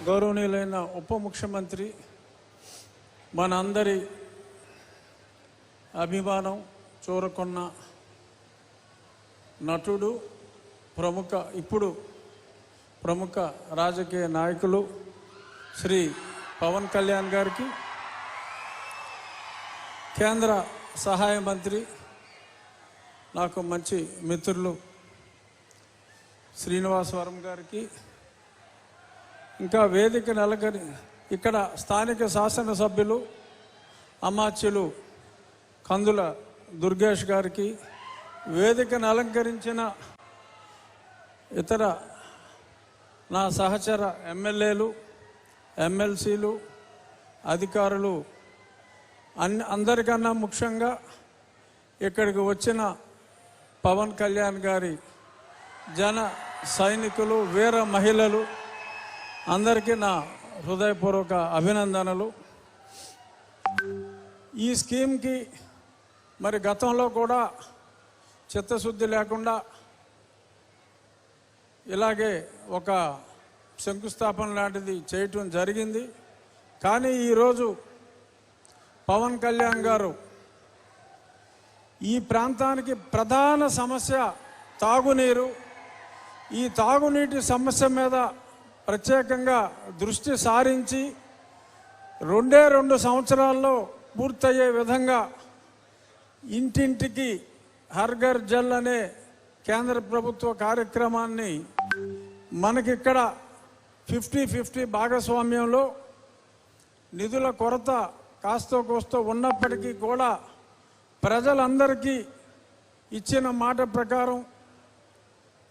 గౌరవనీయులైన ఉప ముఖ్యమంత్రి, మనందరి అభిమానం చూరకొన్న నటుడు, ప్రముఖ రాజకీయ నాయకులు శ్రీ పవన్ కళ్యాణ్ గారికి, కేంద్ర సహాయ మంత్రి, నాకు మంచి మిత్రులు శ్రీనివాసవరం గారికి, ఇంకా వేదిక ఇక్కడ స్థానిక శాసనసభ్యులు అమాత్యులు కందుల దుర్గేష్ గారికి, వేదికను అలంకరించిన ఇతర నా సహచర ఎమ్మెల్యేలు, ఎమ్మెల్సీలు, అధికారులు, అందరికన్నా ముఖ్యంగా ఇక్కడికి వచ్చిన పవన్ కళ్యాణ్ గారి జన సైనికులు, వీర మహిళలు అందరికీ నా హృదయపూర్వక అభినందనలు. ఈ స్కీమ్కి మరి గతంలో కూడా చిత్తశుద్ధి లేకుండా ఇలాగే ఒక శంకుస్థాపన లాంటిది చేయటం జరిగింది. కానీ ఈరోజు పవన్ కళ్యాణ్ గారు ఈ ప్రాంతానికి ప్రధాన సమస్య తాగునీరు, ఈ తాగునీటి సమస్య మీద ప్రత్యేకంగా దృష్టి సారించి 2 సంవత్సరాల్లో పూర్తయ్యే విధంగా ఇంటింటికి హర్ ఘర్ జల్ అనే కేంద్ర ప్రభుత్వ కార్యక్రమాన్ని మనకిక్కడ 50-50 భాగస్వామ్యంలో నిధుల కొరత కాస్తో కోస్తో ఉన్నప్పటికీ కూడా ప్రజలందరికీ ఇచ్చిన మాట ప్రకారం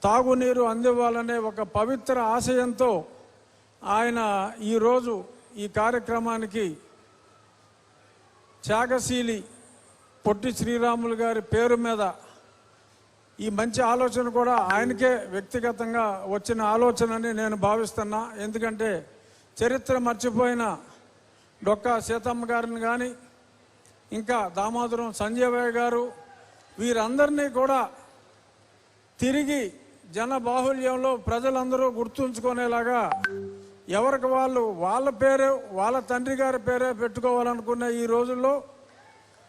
తాగునీరు అందివ్వాలనే ఒక పవిత్ర ఆశయంతో ఆయన ఈరోజు ఈ కార్యక్రమానికి త్యాగశీలి పొట్టి శ్రీరాములు గారి పేరు మీద ఈ మంచి ఆలోచన కూడా ఆయనకే వ్యక్తిగతంగా వచ్చిన ఆలోచనని నేను భావిస్తున్నా. ఎందుకంటే చరిత్ర మర్చిపోయిన డొక్కా సీతమ్మ గారిని కానీ, ఇంకా దామోదరం సంజయ్ గారు, వీరందరినీ కూడా తిరిగి జన బాహుల్యంలో ప్రజలందరూ గుర్తుంచుకునేలాగా ఎవరికి వాళ్ళ పేరే, వాళ్ళ తండ్రి గారి పేరే పెట్టుకోవాలనుకున్న ఈ రోజుల్లో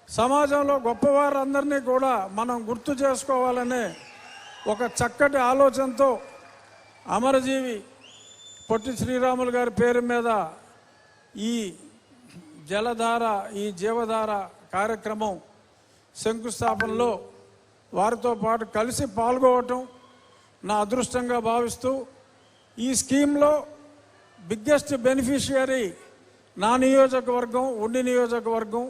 సమాజంలో గొప్పవారందరినీ కూడా మనం గుర్తు చేసుకోవాలనే ఒక చక్కటి ఆలోచనతో అమరజీవి పొట్టి శ్రీరాములు గారి పేరు మీద ఈ జలధార, ఈ జీవధార కార్యక్రమం శంకుస్థాపనలో వారితో పాటు కలిసి పాల్గొనటం నా అదృష్టంగా భావిస్తూ, ఈ స్కీమ్లో బిగ్గెస్ట్ బెనిఫిషియరీ నా నియోజకవర్గం, ఉండి నియోజకవర్గం.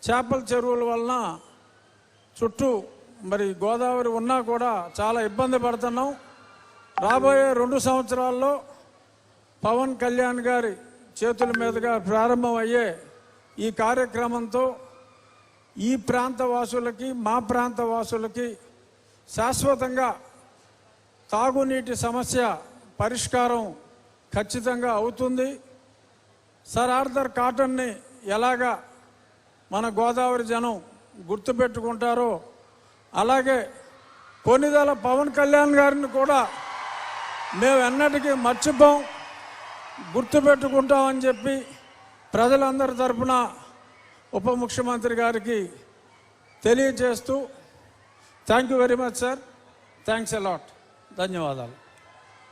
చేపల చెరువుల వలన చుట్టూ మరి గోదావరి ఉన్నా కూడా చాలా ఇబ్బంది పడుతున్నాం. రాబోయే 2 సంవత్సరాల్లో పవన్ కళ్యాణ్ గారి చేతుల మీదుగా ప్రారంభమయ్యే ఈ కార్యక్రమంతో ఈ ప్రాంత వాసులకి, మా ప్రాంత వాసులకి శాశ్వతంగా తాగునీటి సమస్య పరిష్కారం ఖచ్చితంగా అవుతుంది. సర్ ఆర్థర్ కాటన్ని ఎలాగా మన గోదావరి జనం గుర్తుపెట్టుకుంటారో అలాగే కొన్నిదల పవన్ కళ్యాణ్ గారిని కూడా మేము ఎన్నటికీ మర్చిపోం, గుర్తుపెట్టుకుంటామని చెప్పి ప్రజలందరి తరఫున ఉప ముఖ్యమంత్రి గారికి తెలియజేస్తూ, thank you very much sir, thanks a lot, ధన్యవాదాలు.